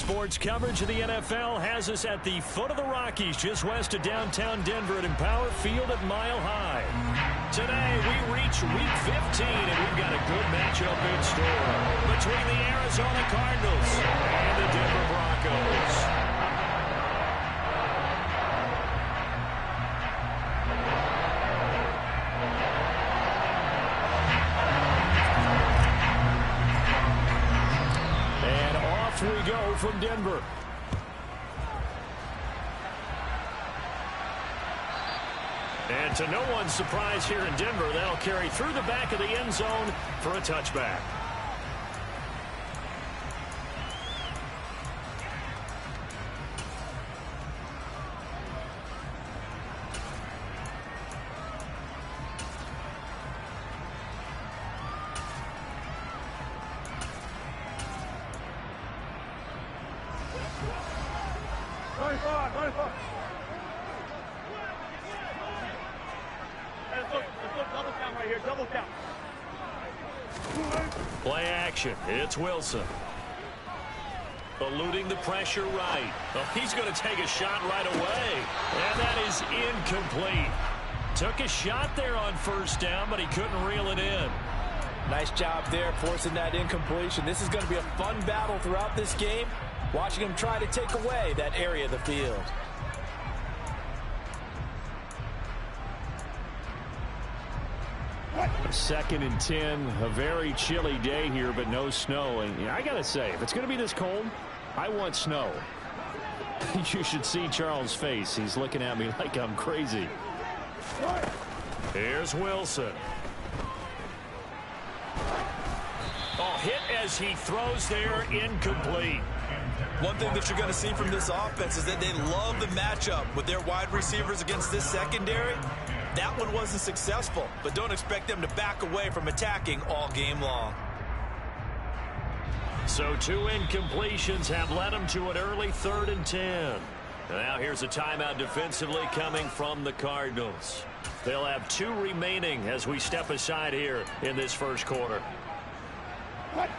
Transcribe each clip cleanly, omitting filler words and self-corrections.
Sports coverage of the NFL has us at the foot of the Rockies, just west of downtown Denver at Empower Field at Mile High. Today, we reach Week 15, and we've got a good matchup in store between the Arizona Cardinals and the Denver Broncos. We go from Denver. And to no one's surprise here in Denver, they'll carry through the back of the end zone for a touchback. Play action. It's Wilson. Eluding the pressure right. Oh, he's going to take a shot right away. And that is incomplete. Took a shot there on first down, but he couldn't reel it in. Nice job there forcing that incompletion. This is going to be a fun battle throughout this game. Watching him try to take away that area of the field. Second and 10, a very chilly day here, but no snow. And I got to say, if it's going to be this cold, I want snow. You should see Charles' face. He's looking at me like I'm crazy. Here's Wilson. Oh, hit as he throws there, incomplete. One thing that you're going to see from this offense is that they love the matchup with their wide receivers against this secondary. That one wasn't successful, but don't expect them to back away from attacking all game long. So 2 incompletions have led them to an early 3rd and 10. Now here's a timeout defensively coming from the Cardinals. They'll have 2 remaining as we step aside here in this first quarter.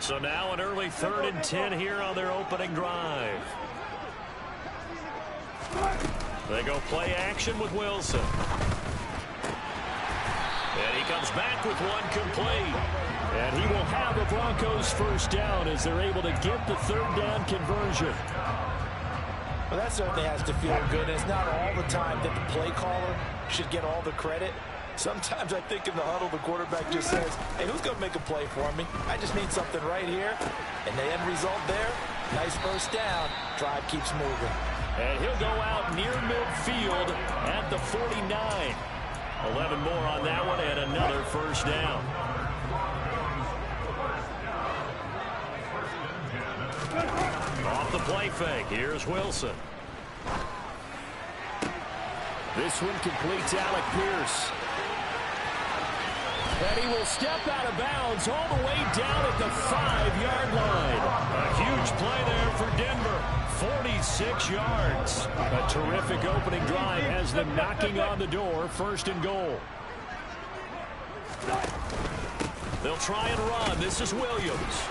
So now an early 3rd and 10 here on their opening drive. They go play action with Wilson. And he comes back with one complete. And he will have the Broncos first down as they're able to get the 3rd down conversion. Well, that certainly has to feel good. And it's not all the time that the play caller should get all the credit. Sometimes I think in the huddle, the quarterback just says, hey, who's going to make a play for me? I just need something right here. And the end result there, nice first down. Drive keeps moving. And he'll go out near midfield at the 49. 11 more on that one and another first down. Off the play fake. Here's Wilson. This one completes Alec Pierce. And he will step out of bounds all the way down at the 5-yard line. A huge play there for Denver. 46 yards. A terrific opening drive has them knocking on the door. 1st and goal. They'll try and run. This is Williams.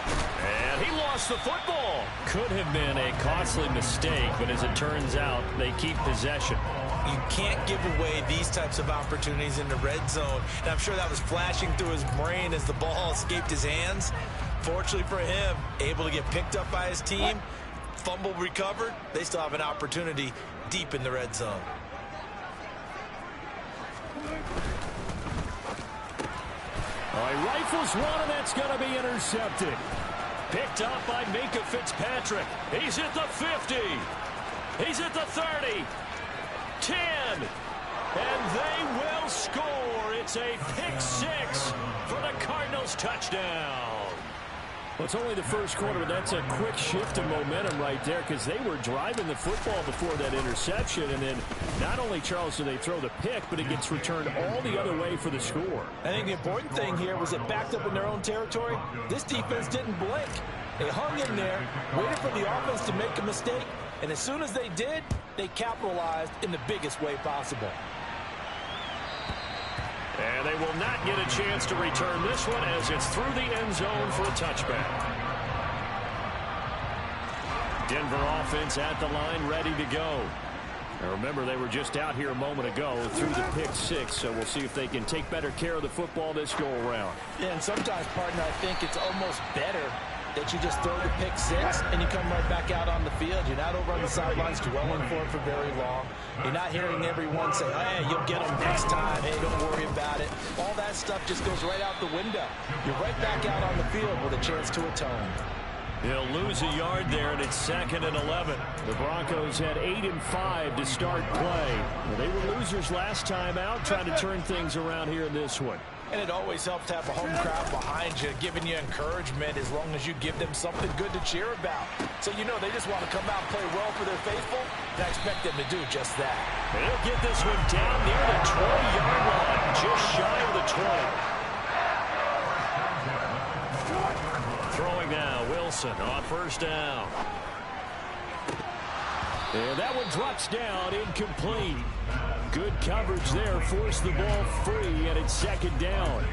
And he lost the football. Could have been a costly mistake, but as it turns out, they keep possession. You can't give away these types of opportunities in the red zone. And I'm sure that was flashing through his brain as the ball escaped his hands. Fortunately for him, able to get picked up by his team. Fumble recovered. They still have an opportunity deep in the red zone. He rifles one, and that's going to be intercepted. Picked up by Minkah Fitzpatrick. He's at the 50. He's at the 30. 10. And they will score. It's a pick 6 for the Cardinals touchdown. Well, it's only the first quarter, but that's a quick shift in momentum right there because they were driving the football before that interception. And then not only, Charles, do they throw the pick, but it gets returned all the other way for the score. I think the important thing here was it backed up in their own territory. This defense didn't blink. They hung in there, waited for the offense to make a mistake, and as soon as they did, they capitalized in the biggest way possible. And they will not get a chance to return this one as it's through the end zone for a touchback. Denver offense at the line, ready to go. Now remember, they were just out here a moment ago through the pick six, so we'll see if they can take better care of the football this go-around. Yeah, and sometimes, partner, I think it's almost better that you just throw the pick six and you come right back out on the field. You're not over on the sidelines dwelling for it for very long. You're not hearing everyone say, hey, you'll get them next time. Hey, don't worry about it. All that stuff just goes right out the window. You're right back out on the field with a chance to atone. He'll lose a yard there, and it's 2nd and 11. The Broncos had 8 and 5 to start play. Well, they were losers last time out, trying to turn things around here in this one. And it always helps to have a home crowd behind you, giving you encouragement as long as you give them something good to cheer about. So you know they just want to come out and play well for their faithful, and I expect them to do just that. They'll get this one down near the 20-yard line, just shy of the 20. Throwing now, Wilson on first down. And that one drops down, incomplete. Good coverage there, forced the ball free, and it's 2nd down.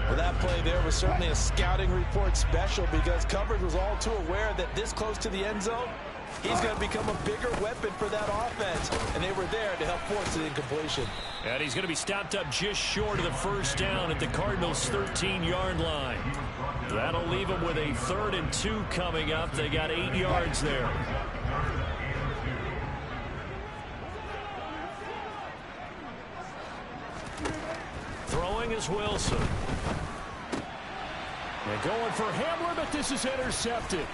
Well, that play there was certainly a scouting report special because coverage was all too aware that this close to the end zone, he's going to become a bigger weapon for that offense, and they were there to help force the incompletion. And he's going to be stopped up just short of the first down at the Cardinals' 13-yard line. That'll leave them with a 3rd and 2 coming up. They got 8 yards there. Throwing is Wilson. They're going for Hamler, but this is intercepted.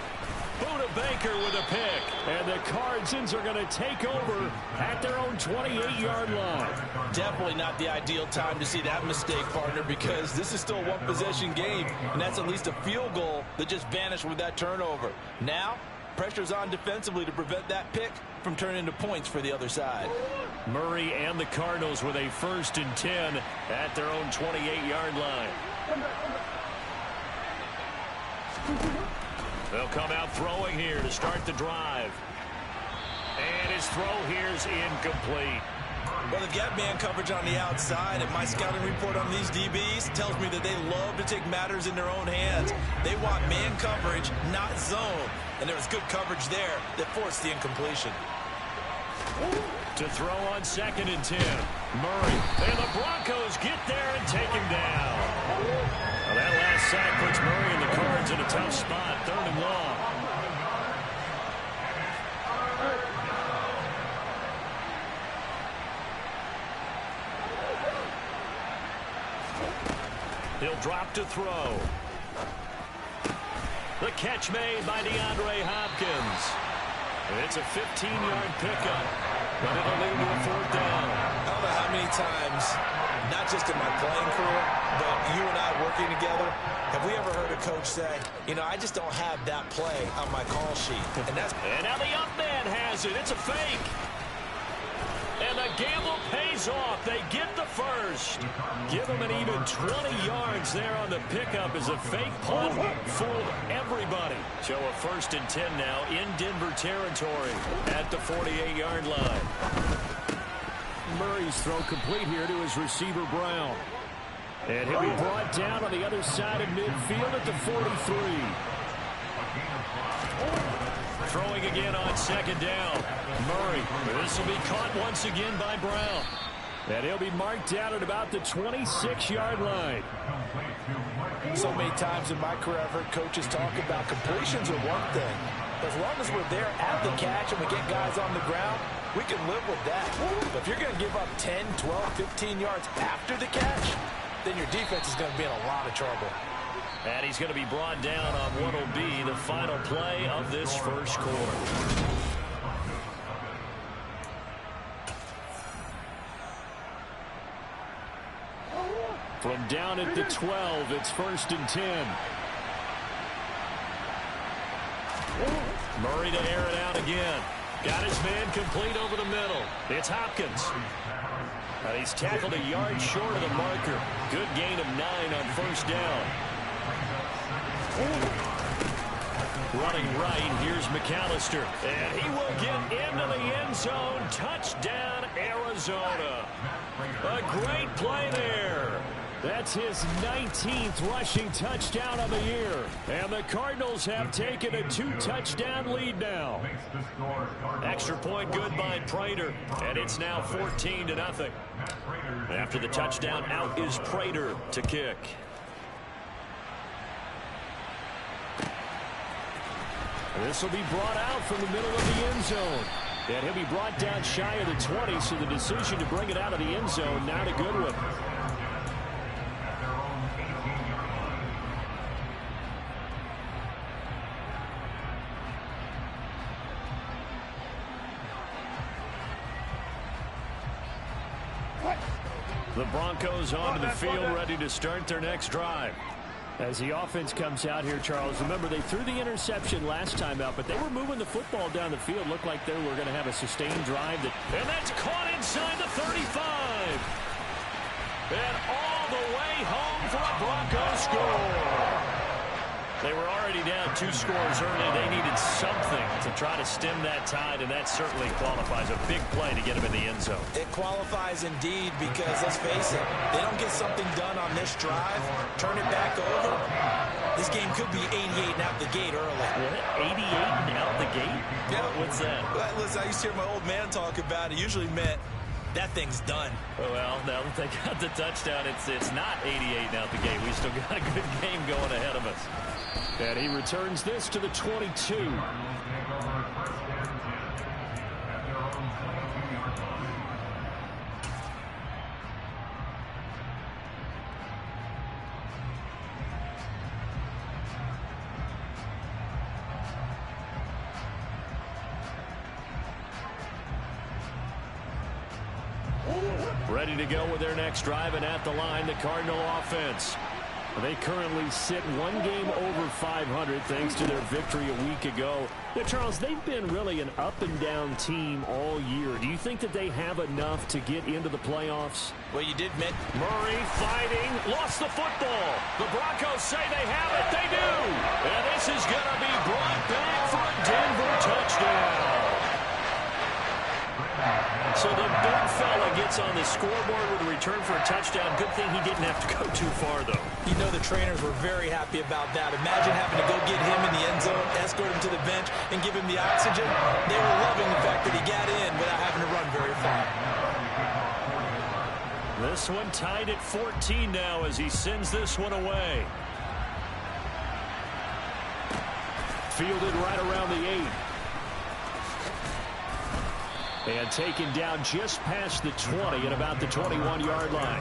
Buda Baker with a pick. And the Cardsons are going to take over at their own 28-yard line. Definitely not the ideal time to see that mistake, partner, because this is still a one-possession game, and that's at least a field goal that just vanished with that turnover. Now, pressure's on defensively to prevent that pick from turning into points for the other side. Murray and the Cardinals with a 1st and 10 at their own 28-yard line. They'll come out throwing here to start the drive. And his throw here is incomplete. Well, they've got man coverage on the outside, and my scouting report on these DBs tells me that they love to take matters in their own hands. They want man coverage, not zone. And there was good coverage there that forced the incompletion. To throw on 2nd and 10. Murray. And the Broncos get there and take him down. Well, that last sack puts Murray and the Cards in a tough spot. 3rd and long. He'll drop to throw. The catch made by DeAndre Hopkins. It's a 15-yard pickup, but it'll lead to a 4th down. I don't know how many times, not just in my playing career, but you and I working together, have we ever heard a coach say, you know, I just don't have that play on my call sheet. And now the up man has it. It's a fake. And the gamble pays off. They get the first. Give them an even 20 yards there on the pickup as a fake punt fooled everybody. So a 1st and 10 now in Denver territory at the 48-yard line. Murray's throw complete here to his receiver, Brown. And he'll be brought down on the other side of midfield at the 43. Throwing again on 2nd down. Murray. This will be caught once again by Brown. And he'll be marked down at about the 26-yard line. So many times in my career, I've heard coaches talk about completions are one thing. As long as we're there at the catch and we get guys on the ground, we can live with that. But if you're going to give up 10, 12, 15 yards after the catch, then your defense is going to be in a lot of trouble. And he's going to be brought down on what will be the final play of this first quarter. From down at the 12, it's 1st and 10. Murray to air it out again. Got his man complete over the middle. It's Hopkins. He's tackled a yard short of the marker. Good gain of 9 on first down. Running right, here's McAllister. And he will get into the end zone. Touchdown, Arizona. A great play there. That's his 19th rushing touchdown of the year. And the Cardinals have taken a 2-touchdown lead now. Extra point good by Prater. And it's now 14-0. After the touchdown, out is Prater to kick. This will be brought out from the middle of the end zone. And he'll be brought down shy of the 20, so the decision to bring it out of the end zone, not a good one. The Broncos onto the field, ready to start their next drive. As the offense comes out here, Charles, remember they threw the interception last time out, but they were moving the football down the field. Looked like they were going to have a sustained drive. And that's caught inside the 35. And all the way home for a Broncos score. They were already down 2 scores early. They needed something to try to stem that tide, and that certainly qualifies. A big play to get them in the end zone. It qualifies indeed because, let's face it, they don't get something done on this drive, turn it back over, this game could be 88 and out the gate early. What? 88 and out the gate? Yeah. What's that? Listen, I used to hear my old man talk about it. Usually meant that thing's done. Well, now that they got the touchdown, it's not 88 and out the gate. We still got a good game going ahead of us. And he returns this to the 22. Ready to go with their next drive, and at the line, the Cardinal offense. They currently sit 1 game over 500 thanks to their victory a week ago. Now, Charles, they've been really an up-and-down team all year. Do you think that they have enough to get into the playoffs? Well, you did admit. Murray fighting, lost the football. The Broncos say they have it. They do. And this is going to be brought back for a Denver touchdown. So the big fella gets on the scoreboard with a return for a touchdown. Good thing he didn't have to go too far, though. You know the trainers were very happy about that. Imagine having to go get him in the end zone, escort him to the bench, and give him the oxygen. They were loving the fact that he got in without having to run very far. This one tied at 14 now as he sends this one away. Fielded right around the 8. And taken down just past the 20 at about the 21-yard line.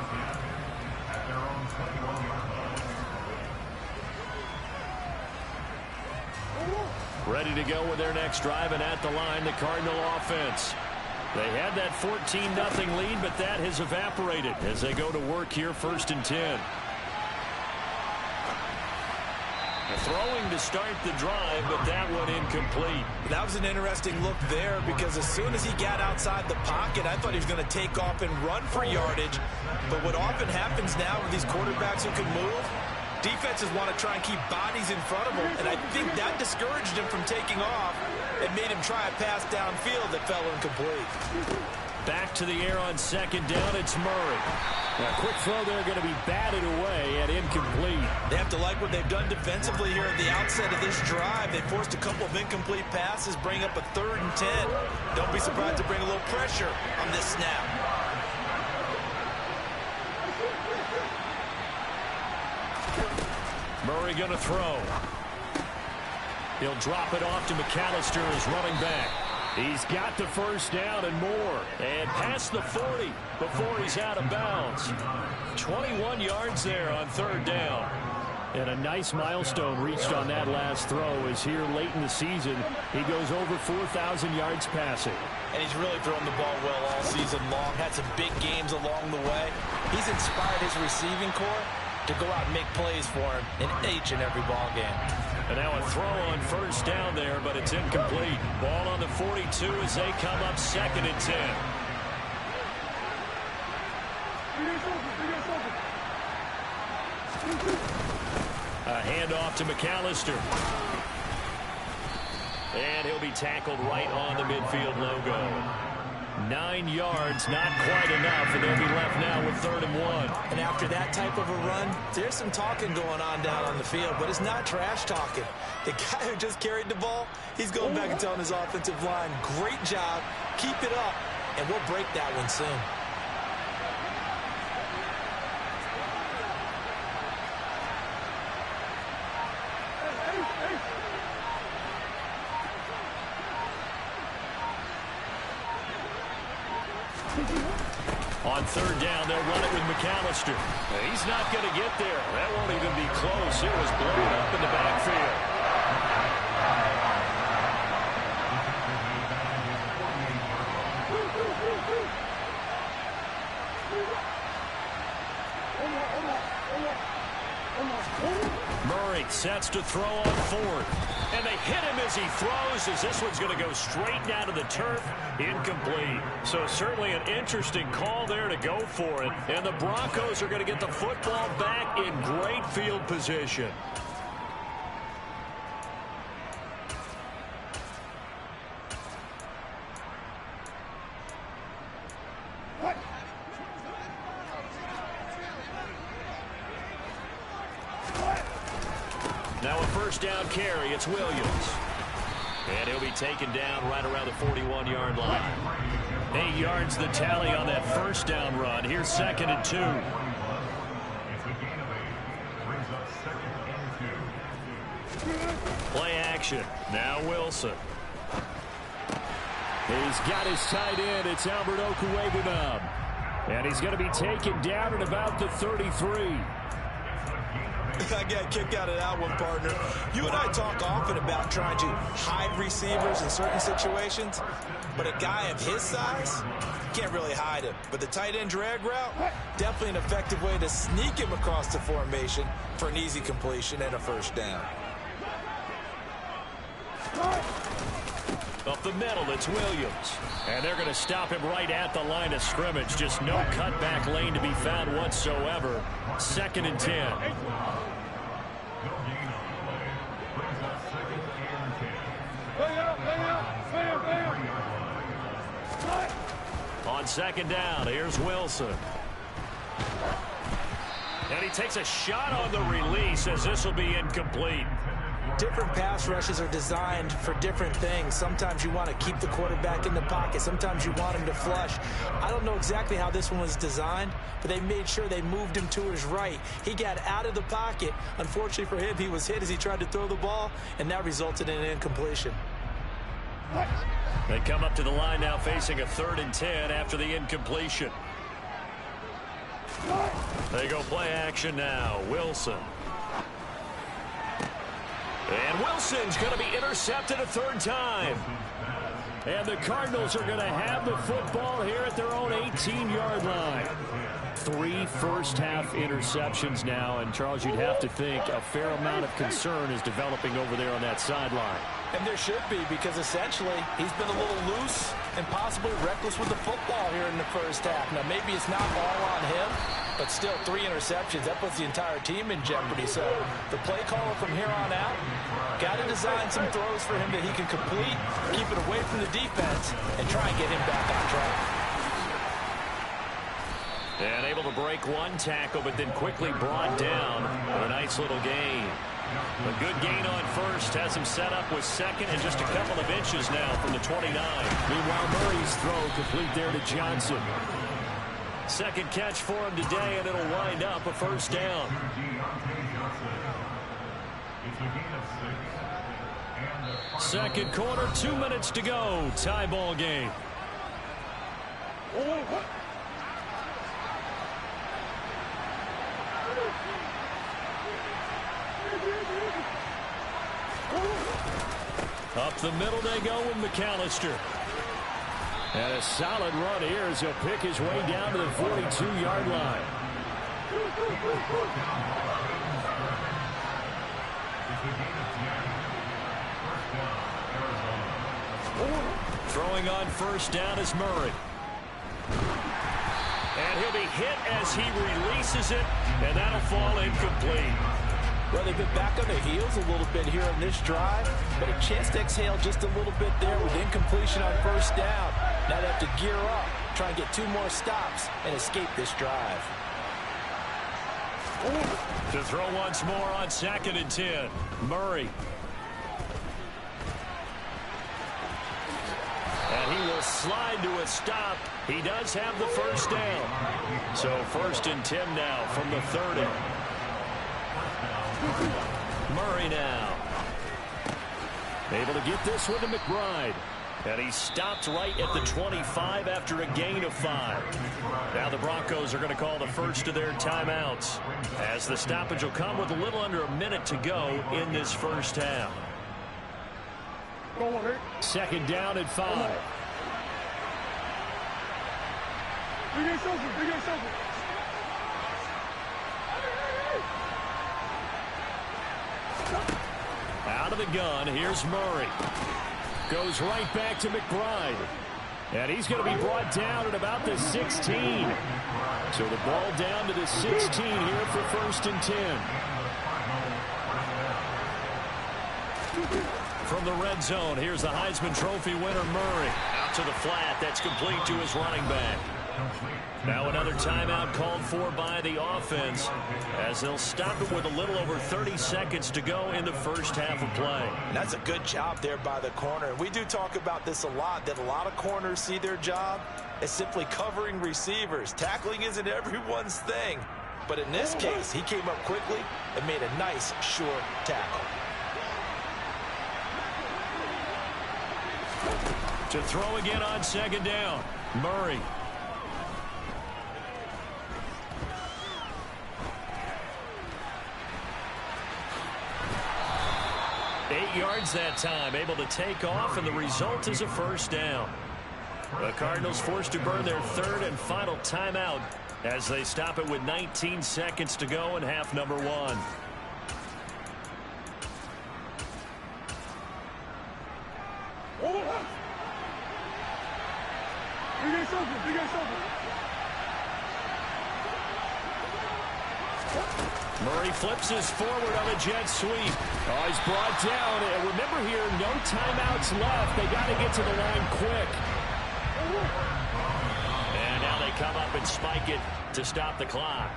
Ready to go with their next drive, and at the line, the Cardinal offense. They had that 14-0 lead, but that has evaporated as they go to work here, 1st and 10. Throwing to start the drive, but that one incomplete. That was an interesting look there because as soon as he got outside the pocket, I thought he was going to take off and run for yardage. But what often happens now with these quarterbacks who can move, defenses want to try and keep bodies in front of them, and I think that discouraged him from taking off and made him try a pass downfield that fell incomplete. Back to the air on 2nd down, it's Murray. A quick throw there going to be batted away and incomplete. They have to like what they've done defensively here at the outset of this drive. They forced a couple of incomplete passes, bring up a 3rd and 10. Don't be surprised to bring a little pressure on this snap. Murray going to throw. He'll drop it off to McAllister as running back. He's got the 1st down and more. And past the 40 before he's out of bounds. 21 yards there on 3rd down. And a nice milestone reached on that last throw as here late in the season, he goes over 4,000 yards passing. And he's really thrown the ball well all season long. Had some big games along the way. He's inspired his receiving corps to go out and make plays for him in each and every ball game. And now a throw on 1st down there, but it's incomplete. Ball on the 42 as they come up 2nd and 10. A handoff to McAllister. And he'll be tackled right on the midfield logo. 9 yards, not quite enough, and they'll be left now with 3rd and 1. And after that type of a run, there's some talking going on down on the field, but it's not trash talking. The guy who just carried the ball, he's going back and telling his offensive line, great job, keep it up, and we'll break that one soon. On 3rd down, they'll run it with McAllister. He's not going to get there. That won't even be close. It was blown up in the backfield. Murray sets to throw on 4th. And they hit him as he throws, as this one's going to go straight down to the turf. Incomplete. So certainly an interesting call there to go for it. And the Broncos are going to get the football back in great field position. Now a 1st down carry. It's Williams. And he'll be taken down right around the 41-yard line. 8 yards the tally on that 1st down run. Here's 2nd and 2. Play action. Now Wilson. He's got his tight end. It's Albert Okwuegbunam. And he's going to be taken down at about the 33. I got a kick out of that one, partner. You and I talk often about trying to hide receivers in certain situations, but a guy of his size, can't really hide him. But the tight end drag route, definitely an effective way to sneak him across the formation for an easy completion and a 1st down. Up the middle, it's Williams. And they're going to stop him right at the line of scrimmage. Just no cutback lane to be found whatsoever. 2nd and 10. On 2nd down, here's Wilson. And he takes a shot on the release as this will be incomplete. Different pass rushes are designed for different things. Sometimes you want to keep the quarterback in the pocket. Sometimes you want him to flush. I don't know exactly how this one was designed, but they made sure they moved him to his right. He got out of the pocket. Unfortunately for him, he was hit as he tried to throw the ball, and that resulted in an incompletion. They come up to the line now facing a 3rd and 10 after the incompletion. They go play action now. Wilson. And Wilson's going to be intercepted a 3rd time. And the Cardinals are going to have the football here at their own 18-yard line. 3 first-half interceptions now. And, Charles, you'd have to think a fair amount of concern is developing over there on that sideline. And there should be, because essentially he's been a little loose and possibly reckless with the football here in the 1st half. Now, maybe it's not all on him, but still 3 interceptions. That puts the entire team in jeopardy. So the play caller from here on out got to design some throws for him that he can complete, keep it away from the defense, and try and get him back on track. And able to break 1 tackle, but then quickly brought down with a nice little gain. A good gain on 1st, has him set up with 2nd and just a couple of inches now from the 29. Meanwhile, Murray's throw complete there to Johnson. 2nd catch for him today, and it'll wind up a 1st down. Second quarter, 2 minutes to go. Tie ball game. Up the middle they go with McAllister. And a solid run here as he'll pick his way down to the 42-yard line. Throwing on 1st down is Murray. And he'll be hit as he releases it, and that'll fall incomplete. Well, they've been back on their heels a little bit here on this drive, but a chance to exhale just a little bit there with incompletion on 1st down. Now they have to gear up, try and get 2 more stops, and escape this drive. To throw once more on 2nd and 10. Murray. And he will slide to a stop. He does have the first down. So 1st and 10 now from the 30. Murray now. Able to get this one to McBride. And he stopped right at the 25 after a gain of 5. Now the Broncos are going to call the first of their timeouts, as the stoppage will come with a little under a minute to go in this first half. 2nd down and 5. Out of the gun, here's Murray. Goes right back to McBride. And he's going to be brought down at about the 16. So the ball down to the 16 here for 1st and 10. From the red zone, here's the Heisman Trophy winner, Murray. Out to the flat, that's complete to his running back. Now another timeout called for by the offense, as they'll stop it with a little over 30 seconds to go in the first half of play. That's a good job there by the corner. We do talk about this a lot, that a lot of corners see their job as simply covering receivers. Tackling isn't everyone's thing. But in this case, he came up quickly and made a nice, short tackle. To throw again on 2nd down, Murray. Eight yards that time, able to take off, and the result is a first down. The Cardinals forced to burn their 3rd and final timeout as they stop it with 19 seconds to go in half number 1. Murray flips his forward on a jet sweep. Oh, he's brought down. And remember here, no timeouts left. They got to get to the line quick. And now they come up and spike it to stop the clock.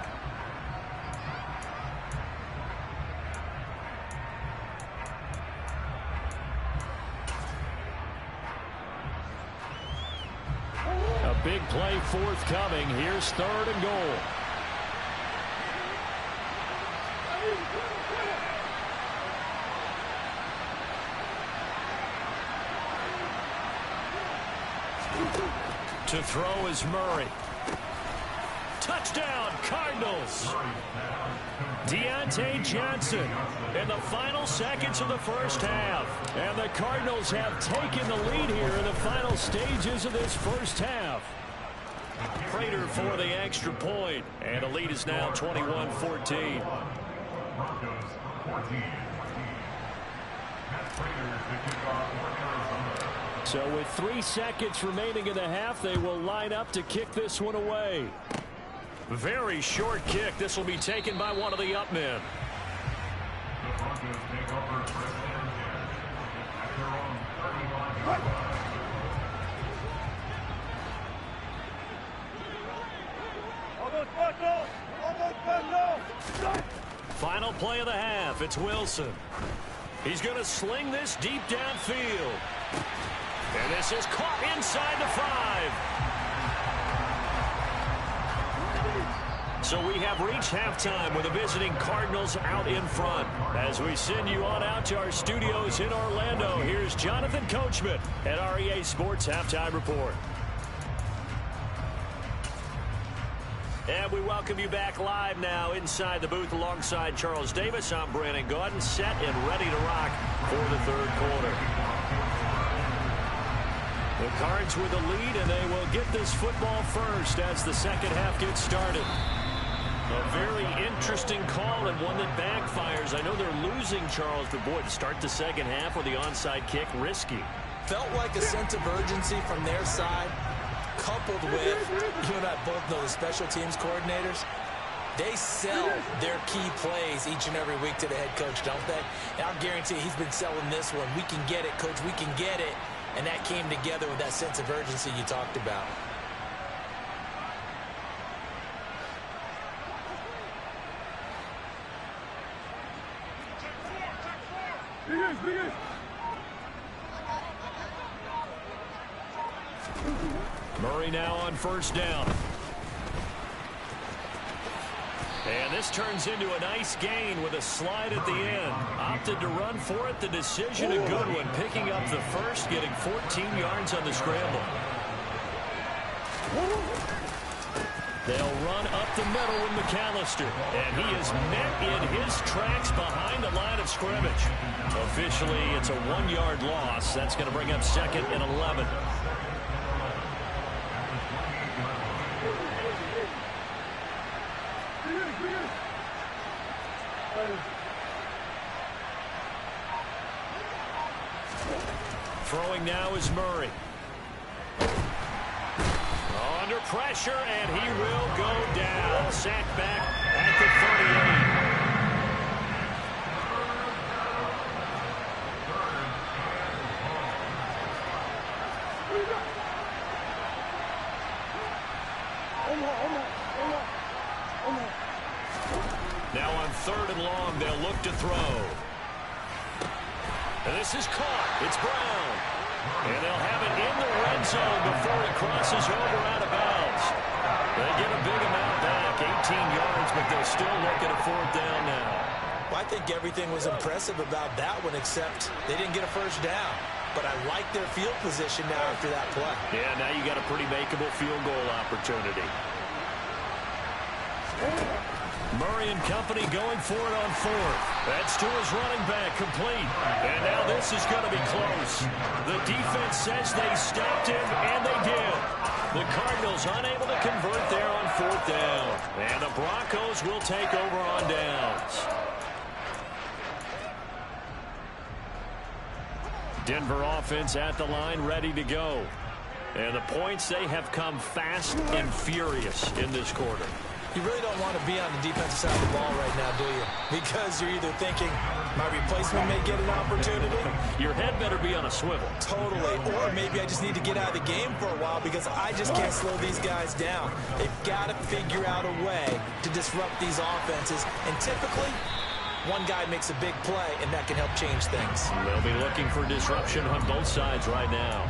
A big play forthcoming. Here's 3rd and goal. To throw is Murray. Touchdown, Cardinals. Deontay Johnson in the final seconds of the first half. And the Cardinals have taken the lead here in the final stages of this first half. Prater for the extra point, and the lead is now 21-14. So with 3 seconds remaining in the half, they will line up to kick this one away. Very short kick. This will be taken by one of the up men. Final play of the half. It's Wilson. He's going to sling this deep downfield. And this is caught inside the 5. So we have reached halftime with the visiting Cardinals out in front. As we send you on out to our studios in Orlando, here's Jonathan Coachman at REA Sports Halftime Report. And we welcome you back live now inside the booth alongside Charles Davis. I'm Brandon Gaudin, set and ready to rock for the 3rd quarter. The Cards with the lead, and they will get this football first as the second half gets started. A very interesting call and one that backfires. I know they're losing, Charles, but boy, to start the second half with the onside kick, risky. Felt like a sense of urgency from their side, coupled with, you and I both know the special teams coordinators, they sell their key plays each and every week to the head coach, don't they? And I'll guarantee he's been selling this one. We can get it, coach. We can get it. and that came together with that sense of urgency you talked about. Murray now on first down. And this turns into a nice gain with a slide at the end. Opted to run for it. The decision a good one. Picking up the first, getting 14 yards on the scramble. They'll run up the middle with McAllister. And he is met in his tracks behind the line of scrimmage. Officially, it's a 1-yard loss. That's going to bring up 2nd and 11. Throwing now is Murray. Under pressure, and he will go down. Sacked back at the 38. Now on 3rd and long, they'll look to throw. And this is caught. It's Brown. And they'll have it in the red zone before he crosses over out of bounds. They get a big amount back, 18 yards, but they'll still look at a 4th down now. Well, I think everything was impressive about that one, except they didn't get a first down. But I like their field position now after that play. Yeah, now you got a pretty makeable field goal opportunity. Murray and company going for it on 4th. That's to his running back, complete. And now this is going to be close. The defense says they stopped him, and they did. The Cardinals unable to convert there on 4th down. And the Broncos will take over on downs. Denver offense at the line, ready to go. And the points, they have come fast and furious in this quarter. You really don't want to be on the defensive side of the ball right now, do you? Because you're either thinking, my replacement may get an opportunity. Your head better be on a swivel. Totally. Or maybe I just need to get out of the game for a while because I just can't slow these guys down. They've got to figure out a way to disrupt these offenses. And typically, one guy makes a big play, and that can help change things. They'll be looking for disruption on both sides right now.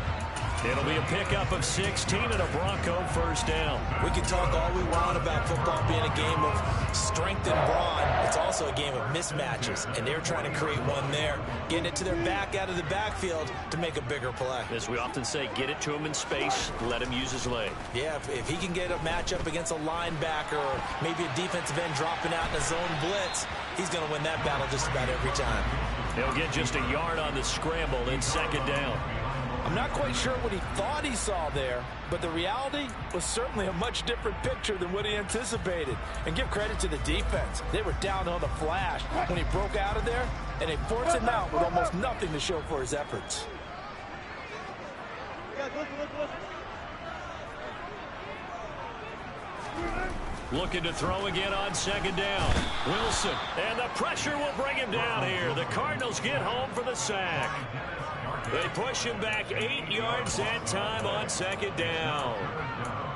It'll be a pickup of 16 and a Bronco first down. We can talk all we want about football being a game of strength and brawn. It's also a game of mismatches, and they're trying to create one there, getting it to their back out of the backfield to make a bigger play. As we often say, get it to him in space, let him use his leg. Yeah, if he can get a matchup against a linebacker or maybe a defensive end dropping out in a zone blitz, he's going to win that battle just about every time. He'll get just a yard on the scramble in 2nd down. I'm not quite sure what he thought he saw there, but the reality was certainly a much different picture than what he anticipated. And give credit to the defense. They were down on the flash when he broke out of there, and they forced him out with almost nothing to show for his efforts. Looking to throw again on 2nd down. Wilson, and the pressure will bring him down here. The Cardinals get home for the sack. They push him back 8 yards that time on 2nd down.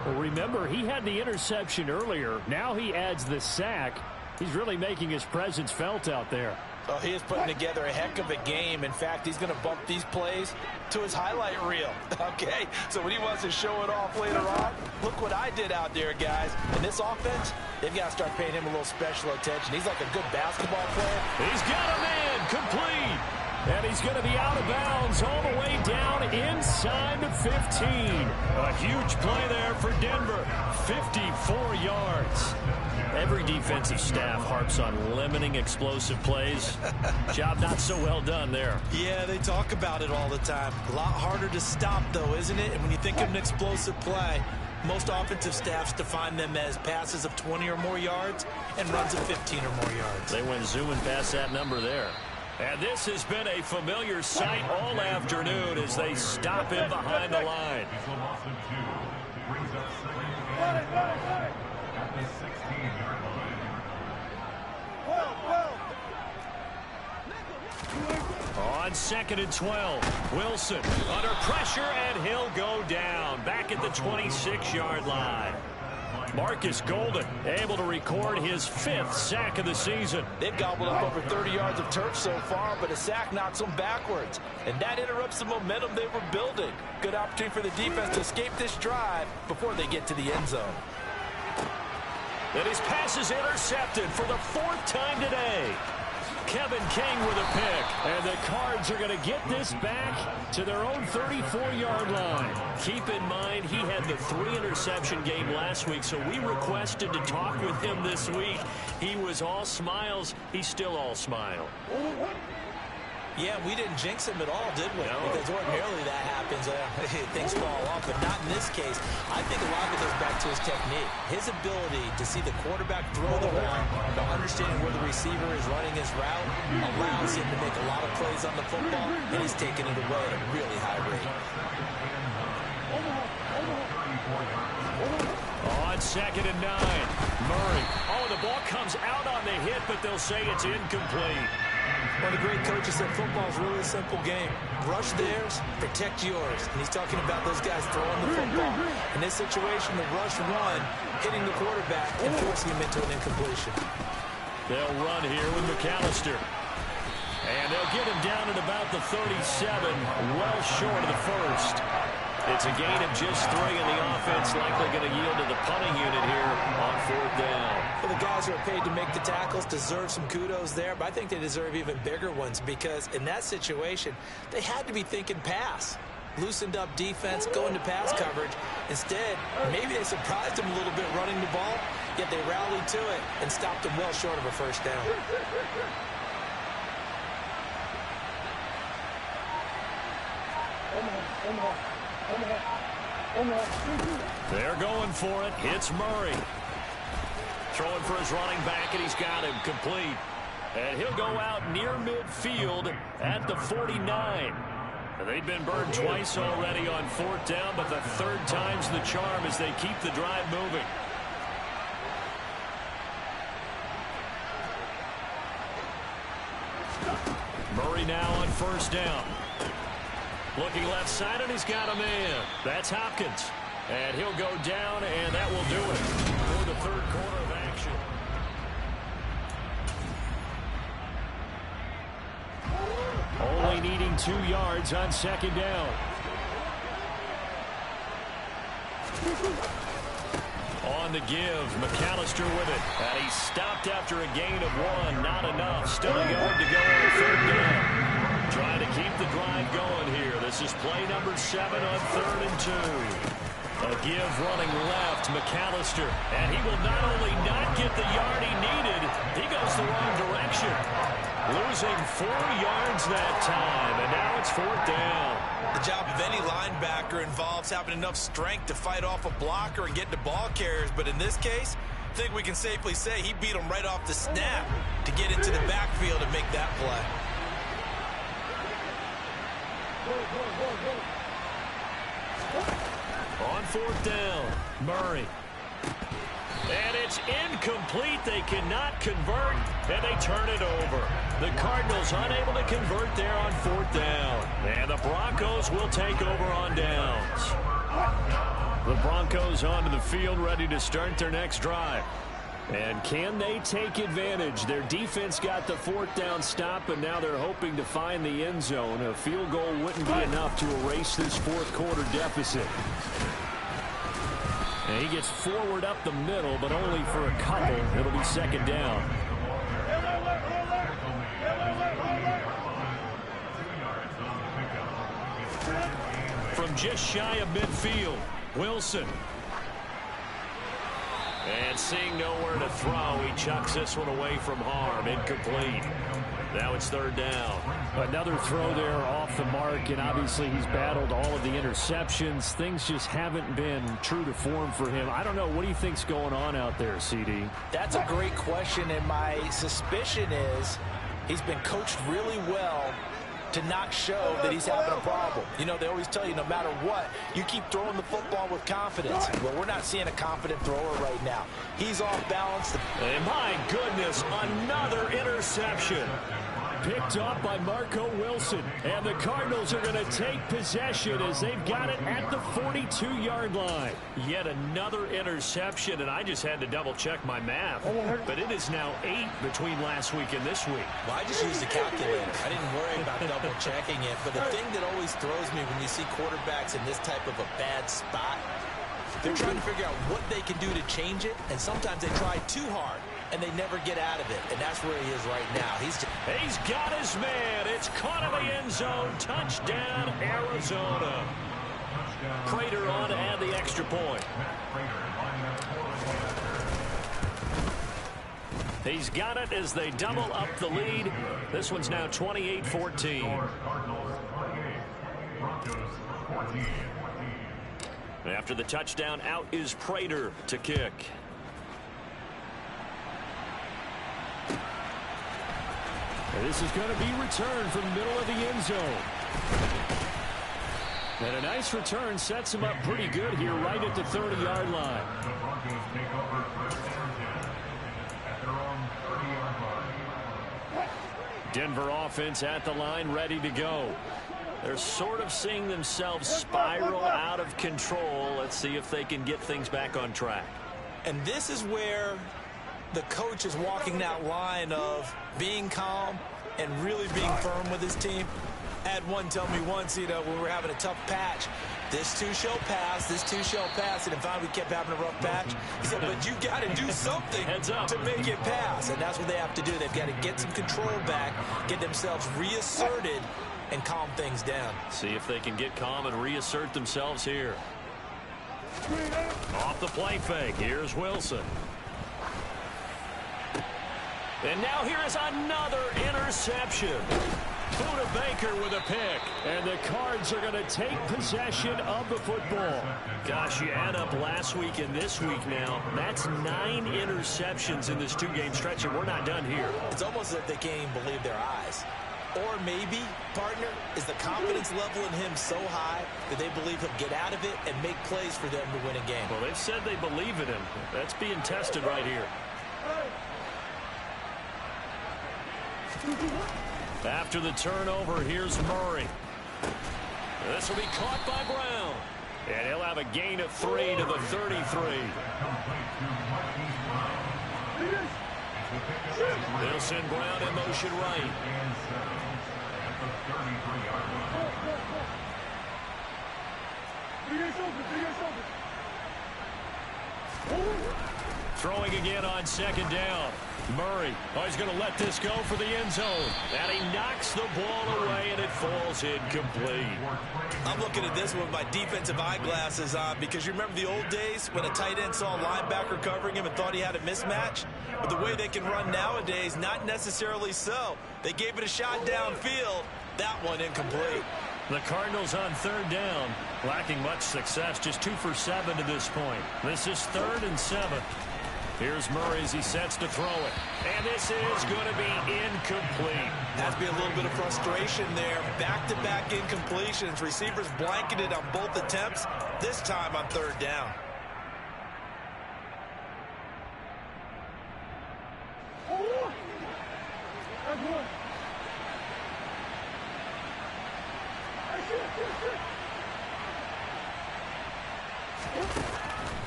Well, remember, he had the interception earlier. Now he adds the sack. He's really making his presence felt out there. Oh, he is putting together a heck of a game. In fact, he's going to bump these plays to his highlight reel. Okay, so when he wants to show it off later on, look what I did out there, guys. In this offense, they've got to start paying him a little special attention. He's like a good basketball player. He's got a man complete. And he's going to be out of bounds all the way down inside the 15. A huge play there for Denver. 54 yards. Every defensive staff harps on limiting explosive plays. Job not so well done there. Yeah, they talk about it all the time. A lot harder to stop, though, isn't it? And when you think of an explosive play, most offensive staffs define them as passes of 20 or more yards and runs of 15 or more yards. They went zooming past that number there. And this has been a familiar sight all afternoon as they stop him behind the line. On 2nd and 12, Wilson under pressure, and he'll go down back at the 26-yard line. Marcus Golden able to record his 5th sack of the season. They've gobbled up over 30 yards of turf so far, but a sack knocks them backwards. And that interrupts the momentum they were building. Good opportunity for the defense to escape this drive before they get to the end zone. And his pass is intercepted for the 4th time today. Kevin King with a pick. And the Cards are going to get this back to their own 34-yard line. Keep in mind, he had the 3-interception game last week, so we requested to talk with him this week. He was all smiles. He's still all smile. Yeah, we didn't jinx him at all, did we? No. Because ordinarily that happens. Things fall off, but not in this case. I think a lot of it goes back to his technique. His ability to see the quarterback throw the ball, while understanding where the receiver is running his route, allows him to make a lot of plays on the football, and he's taking it away at a really high rate. On 2nd and 9, Murray. Oh, the ball comes out on the hit, but they'll say it's incomplete. One of the great coaches said football is really a simple game. Rush theirs, protect yours. And he's talking about those guys throwing the football. In this situation, the rush one, hitting the quarterback and forcing him into an incompletion. They'll run here with McAllister. And they'll get him down at about the 37, well short of the first. It's a gain of just 3, and the offense likely going to yield to the punting unit here on 4th down. Well, the guys who are paid to make the tackles deserve some kudos there, but I think they deserve even bigger ones because in that situation, they had to be thinking pass. Loosened up defense, going to pass coverage. Instead, maybe they surprised him a little bit running the ball, yet they rallied to it and stopped him well short of a first down. They're going for it. It's Murray. Throwing for his running back, and he's got him complete. And he'll go out near midfield at the 49. They've been burned twice already on 4th down, but the 3rd time's the charm as they keep the drive moving. Murray now on 1st down. Looking left side, and he's got a man. That's Hopkins. And he'll go down, and that will do it for the 3rd quarter of action. Only needing 2 yards on 2nd down. On the give, McAllister with it. And he's stopped after a gain of 1. Not enough. Still a yard to go on 3rd down. Trying to keep the drive going here. This is play number 7 on 3rd and 2. A give running left, McAllister. And he will not only not get the yard he needed, he goes the wrong direction. Losing 4 yards that time, and now it's 4th down. The job of any linebacker involves having enough strength to fight off a blocker and get to ball carriers, but in this case, I think we can safely say he beat him right off the snap to get into the backfield and make that play. On 4th down, Murray. And it's incomplete. They cannot convert, and they turn it over. The Cardinals unable to convert there on 4th down. And the Broncos will take over on downs. The Broncos onto the field, ready to start their next drive. And can they take advantage? Their defense got the 4th down stop, and now they're hoping to find the end zone. A field goal wouldn't be enough to erase this 4th quarter deficit. And he gets forward up the middle, but only for a couple. It'll be 2nd down. From just shy of midfield, Wilson. And seeing nowhere to throw, he chucks this one away from harm. Incomplete. Now it's 3rd down. Another throw there off the mark, and obviously he's battled all of the interceptions. Things just haven't been true to form for him. I don't know. What do you think's going on out there, CD? That's a great question, and my suspicion is he's been coached really well to not show that he's having a problem. You know, they always tell you no matter what, you keep throwing the football with confidence. Well, we're not seeing a confident thrower right now. He's off balance. And my goodness, another interception. picked off by Marco Wilson. And the Cardinals are going to take possession as they've got it at the 42-yard line. Yet another interception, and I just had to double-check my math. But it is now 8 between last week and this week. Well, I just used a calculator. I didn't worry about double-checking it. But the thing that always throws me when you see quarterbacks in this type of a bad spot, they're trying to figure out what they can do to change it, and sometimes they try too hard, and they never get out of it, and that's where he is right now. He's got his man. It's caught in the end zone. Touchdown, Arizona. Prater on to add the extra point. He's got it as they double up the lead. This one's now 28-14. After the touchdown, out is Prater to kick. And this is going to be returned from the middle of the end zone. And a nice return sets him up pretty good here right at the 30-yard line. Denver offense at the line, ready to go. They're sort of seeing themselves spiral out of control. Let's see if they can get things back on track. And this is where the coach is walking that line of being calm and really being firm with his team. I had one tell me once, when we were having a tough patch, this too shall pass, this too shall pass. And if we kept having a rough patch, he said, but you got to do something to make it pass. And that's what they have to do. They've got to get some control back, get themselves reasserted, and calm things down. See if they can get calm and reassert themselves here. Off the play fake. Here's Wilson. And now here is another interception. Buda Baker with a pick. And the Cards are going to take possession of the football. Gosh, you add up last week and this week now. That's 9 interceptions in this 2-game stretch, and we're not done here. It's almost as if they can't even believe their eyes. Or maybe, partner, is the confidence level in him so high that they believe he'll get out of it and make plays for them to win a game. Well, they've said they believe in him. That's being tested right here. After the turnover, here's Murray. This will be caught by Brown. And he'll have a gain of 3 to the 33. They'll send Brown in motion right. Throwing again on second down. Murray, he's going to let this go for the end zone. And he knocks the ball away, and it falls incomplete. I'm looking at this with my defensive eyeglasses on because you remember the old days when a tight end saw a linebacker covering him and thought he had a mismatch? But the way they can run nowadays, not necessarily so. They gave it a shot downfield. That one incomplete. The Cardinals on third down, lacking much success, just 2 for 7 to this point. This is 3rd and 7. Here's Murray as he sets to throw it. And this is going to be incomplete. Has to be a little bit of frustration there. Back-to-back incompletions. Receivers blanketed on both attempts, this time on third down.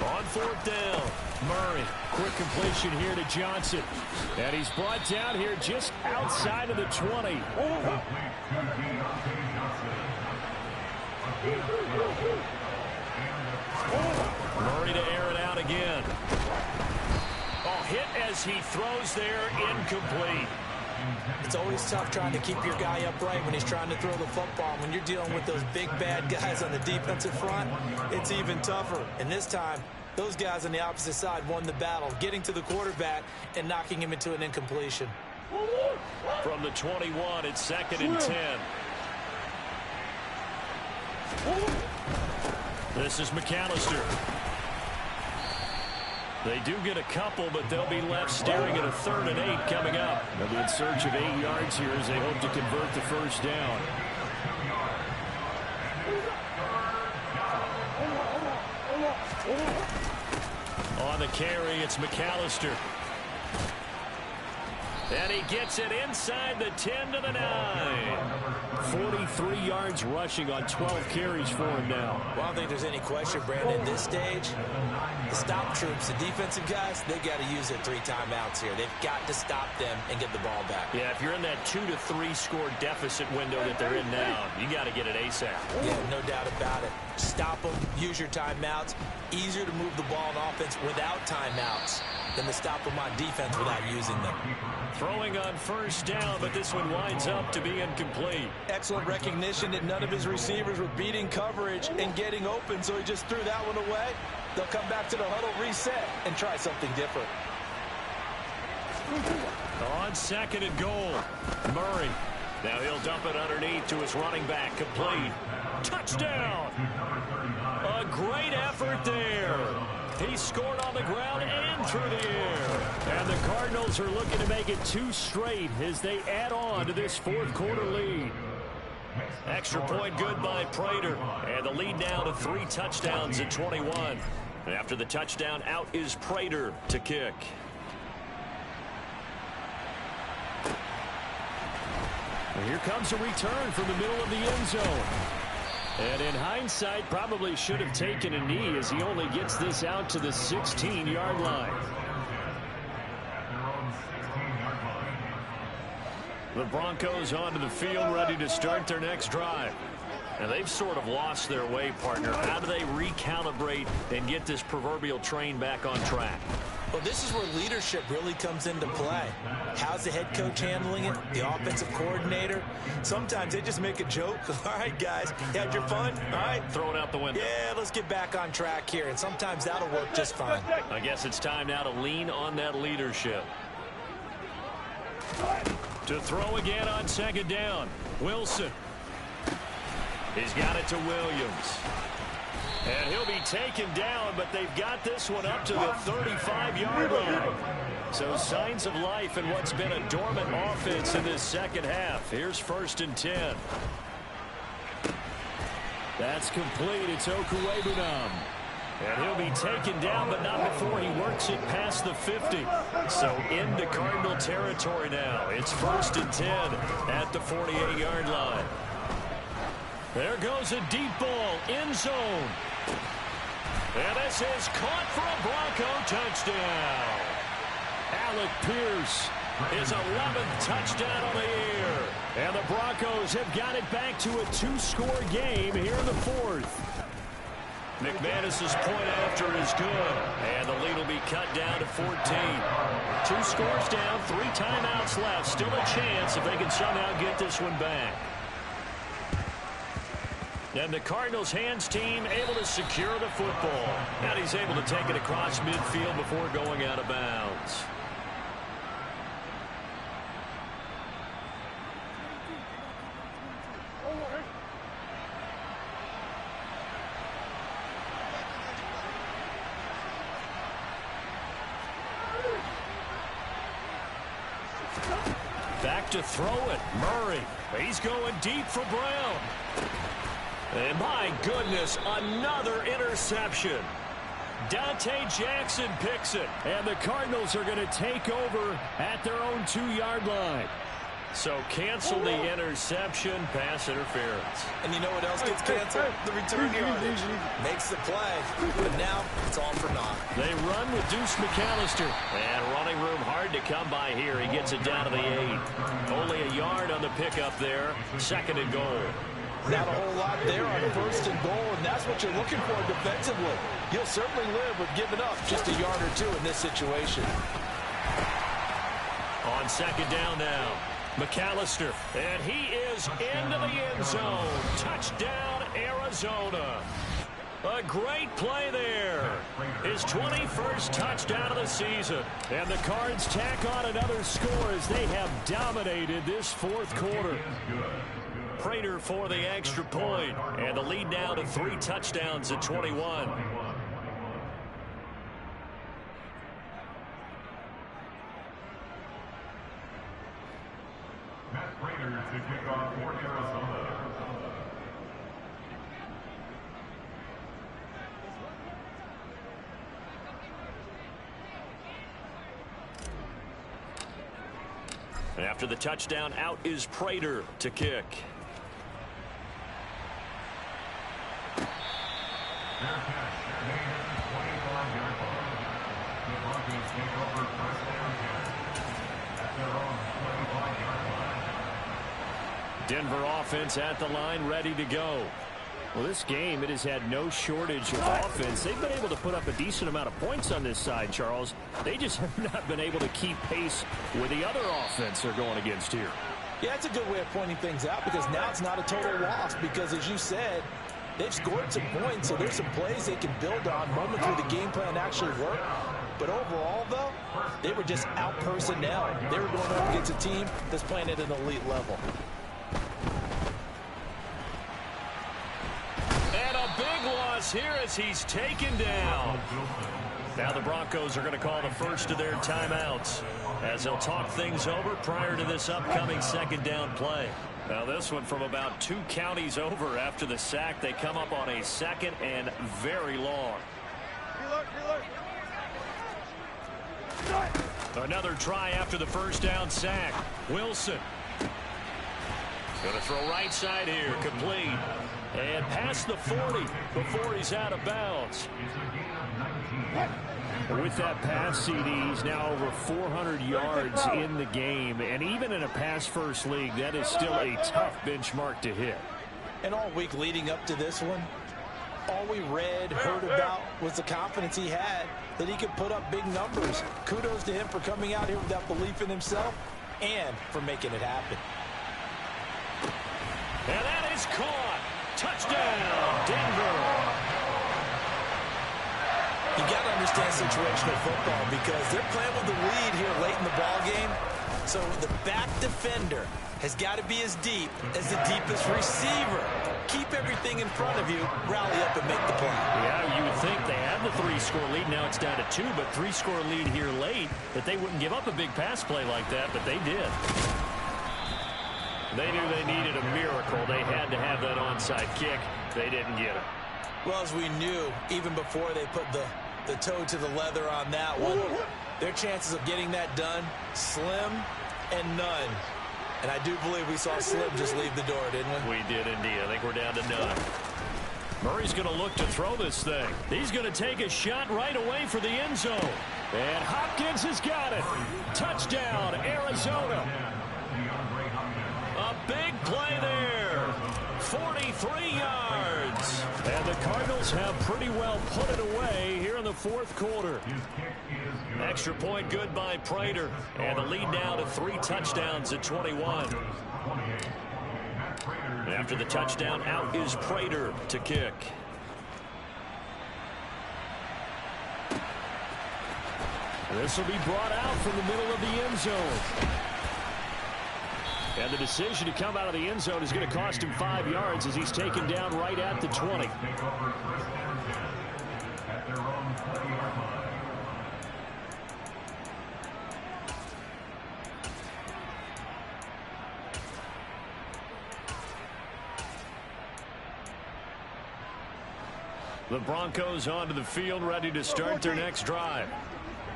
On fourth down, Murray. Quick completion here to Johnson. And he's brought down here just outside of the 20. Murray to air it out again. Oh, hit as he throws there, incomplete. It's always tough trying to keep your guy upright when he's trying to throw the football. When you're dealing with those big, bad guys on the defensive front, it's even tougher. And this time, those guys on the opposite side won the battle, getting to the quarterback and knocking him into an incompletion. From the 21, it's 2nd and 10. This is McAllister. They do get a couple, but they'll be left staring at a 3rd and 8 coming up. They'll be in search of 8 yards here as they hope to convert the first down. On the carry, it's McAllister. And he gets it inside the 10 to the 9. 43 yards rushing on 12 carries for him now. Well, I don't think there's any question, Brandon, at this stage. The stop troops, the defensive guys, they've got to use their 3 timeouts here. They've got to stop them and get the ball back. Yeah, if you're in that 2 to 3 score deficit window that they're in now, you got to get it ASAP. Yeah, no doubt about it. Stop them, use your timeouts. Easier to move the ball on offense without timeouts than to stop them on defense without using them. Throwing on first down, but this one winds up to be incomplete. Excellent recognition that none of his receivers were beating coverage and getting open, so he just threw that one away. They'll come back to the huddle, reset, and try something different. On 2nd and goal, Murray. Now he'll dump it underneath to his running back, complete. Touchdown! A great effort there. He scored on the ground and through the air. And the Cardinals are looking to make it 2 straight as they add on to this 4th quarter lead. Extra point good by Prater. And the lead now to 3 touchdowns at 21. After the touchdown, out is Prater to kick. And here comes a return from the middle of the end zone. And in hindsight, probably should have taken a knee as he only gets this out to the 16-yard line. The Broncos onto the field, ready to start their next drive. And they've sort of lost their way, partner. How do they recalibrate and get this proverbial train back on track? Well, this is where leadership really comes into play. How's the head coach handling it? The offensive coordinator? Sometimes they just make a joke. All right, guys, you had your fun? All right. Throw it out the window. Yeah, let's get back on track here. And sometimes that'll work just fine. I guess it's time now to lean on that leadership. To throw again on 2nd down. Wilson. He's got it to Williams. And he'll be taken down, but they've got this one up to the 35-yard line. So signs of life in what's been a dormant offense in this second half. Here's 1st and 10. That's complete. It's Okuwebunam. And he'll be taken down, but not before he works it past the 50. So into Cardinal territory now. It's 1st and 10 at the 48-yard line. There goes a deep ball, end zone. And this is caught for a Bronco touchdown. Alec Pierce, his 11th touchdown on the year. And the Broncos have got it back to a 2-score game here in the 4th. McManus's point after is good. And the lead will be cut down to 14. 2 scores down, 3 timeouts left. Still a chance if they can somehow get this one back. And the Cardinals' hands team able to secure the football. And he's able to take it across midfield before going out of bounds. Back to throw it. Murray. He's going deep for Brown. And my goodness, another interception. Dante Jackson picks it. And the Cardinals are going to take over at their own 2-yard line. So cancel the interception, pass interference. And you know what else gets canceled? The return yardage. Makes the play, but now it's all for naught. They run with Deuce McAllister. And running room hard to come by here. He gets it down to the 8. Only a yard on the pickup there. 2nd and goal. Not a whole lot there on 1st and goal, and that's what you're looking for defensively. You'll certainly live with giving up just a yard or 2 in this situation. On 2nd down now, McAllister, and he is into the end zone. Touchdown, Arizona. A great play there. His 21st touchdown of the season. And the Cards tack on another score as they have dominated this 4th quarter. Prater for the extra point, and the lead now to 3 touchdowns at 21. Matt Prater to kick off for Arizona. After the touchdown, out is Prater to kick. Denver offense at the line, ready to go. Well, this game, it has had no shortage of offense. They've been able to put up a decent amount of points on this side, Charles. They just have not been able to keep pace with the other offense they're going against here. Yeah, that's a good way of pointing things out because now it's not a total loss because, as you said, they've scored some points, so there's some plays they can build on, moments where the game plan actually worked. But overall, though, they were just out-personnel. They were going up against a team that's playing at an elite level. And a big loss here as he's taken down. Now the Broncos are going to call the first of their timeouts as they'll talk things over prior to this upcoming second down play. Now this one from about 2 counties over after the sack. They come up on a second and very long. Another try after the first down sack. Wilson. Going to throw right side here. Complete. And past the 40 before he's out of bounds. With that pass, CD, he's now over 400 yards in the game. And even in a pass-first league, that is still a tough benchmark to hit. And all week leading up to this one, all we read, heard about was the confidence he had that he could put up big numbers. Kudos to him for coming out here with that belief in himself and for making it happen. And that is caught. Touchdown, Denver. You got to understand situational football because they're playing with the lead here late in the ball game. So the back defender has got to be as deep as the deepest receiver. Keep everything in front of you, rally up and make the play. Yeah, you would think they had the 3-score lead. Now it's down to 2, but 3-score lead here late that they wouldn't give up a big pass play like that, but they did. They knew they needed a miracle. They had to have that onside kick. They didn't get it. Well, as we knew, even before they put the toe to the leather on that one, their chances of getting that done, slim and none. And I do believe we saw Slim just leave the door, didn't we? We did indeed. I think we're down to none. Murray's going to look to throw this thing. He's going to take a shot right away for the end zone. And Hopkins has got it. Touchdown, Arizona. A big play there. 43 yards. And the Cardinals have pretty well put it away here in the fourth quarter. Extra point good by Prater. And the lead now to 3 touchdowns at 21. After the touchdown, out is Prater to kick. This will be brought out from the middle of the end zone. And the decision to come out of the end zone is going to cost him 5 yards as he's taken down right at the 20. The Broncos onto the field, ready to start their next drive.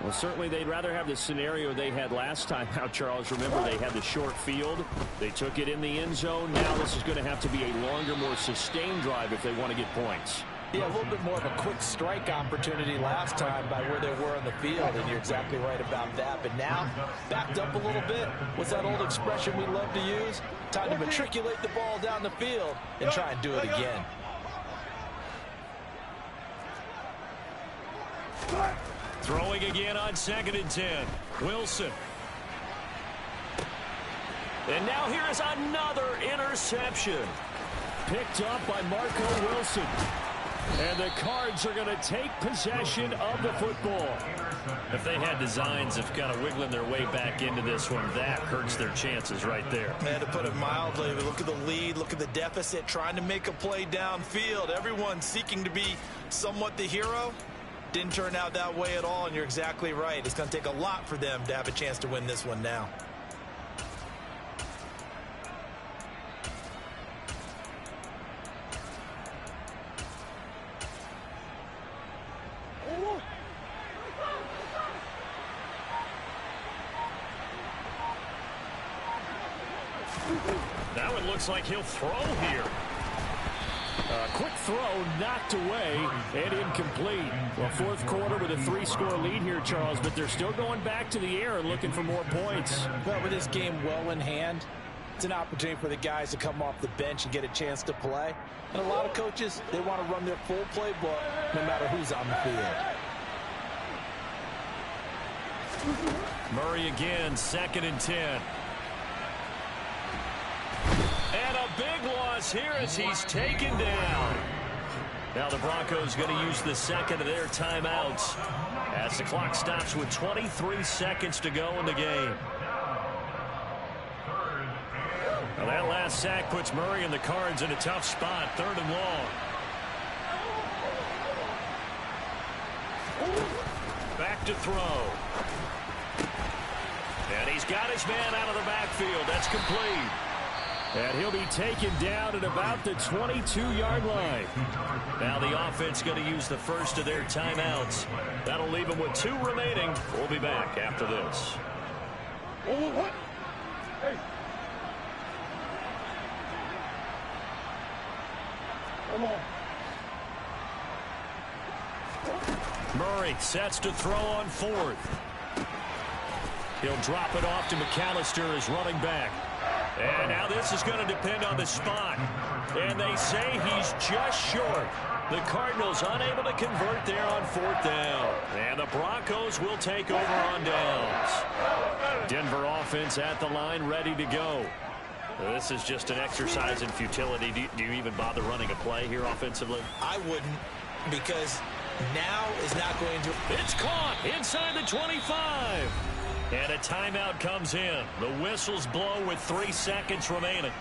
Well, certainly they'd rather have the scenario they had last time out, Charles. Remember, they had the short field. They took it in the end zone. Now this is going to have to be a longer, more sustained drive if they want to get points. Yeah, a little bit more of a quick strike opportunity last time by where they were on the field, and you're exactly right about that. But now, backed up a little bit. What's that old expression we love to use? Time to matriculate the ball down the field and try and do it again. Throwing again on 2nd and 10. Wilson. And now here is another interception. Picked up by Marco Wilson. And the Cards are going to take possession of the football. If they had designs of kind of wiggling their way back into this one, that hurts their chances right there. Man, to put it mildly, look at the lead, look at the deficit, trying to make a play downfield. Everyone seeking to be somewhat the hero. Didn't turn out that way at all, and you're exactly right. It's going to take a lot for them to have a chance to win this one now. and looks like he'll throw here. Quick throw knocked away and incomplete. Well, fourth quarter with a 3-score lead here, Charles, but they're still going back to the air and looking for more points. Well, with this game well in hand, it's an opportunity for the guys to come off the bench and get a chance to play. And a lot of coaches, they want to run their full playbook no matter who's on the field. Murray again, 2nd and 10. And a big loss here as he's taken down. Now the Broncos going to use the second of their timeouts as the clock stops with 23 seconds to go in the game. Now that last sack puts Murray and the Cards in a tough spot, 3rd and long. Back to throw. And he's got his man out of the backfield. That's complete. And he'll be taken down at about the 22-yard line. Now the offense going to use the first of their timeouts. That'll leave them with 2 remaining. We'll be back after this. Murray sets to throw on 4th. He'll drop it off to McAllister as running back. And now this is going to depend on the spot. And they say he's just short. The Cardinals unable to convert there on 4th down. And the Broncos will take over on downs. Denver offense at the line, ready to go. This is just an exercise in futility. Do you even bother running a play here offensively? I wouldn't, because now is not going to... It's caught inside the 25. And a timeout comes in. The whistles blow with 3 seconds remaining.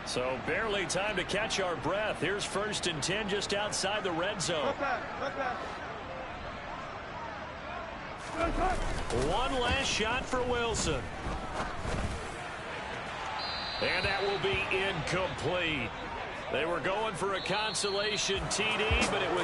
So barely time to catch our breath. Here's 1st and 10 just outside the red zone. One last shot for Wilson. And that will be incomplete. They were going for a consolation TD, but it was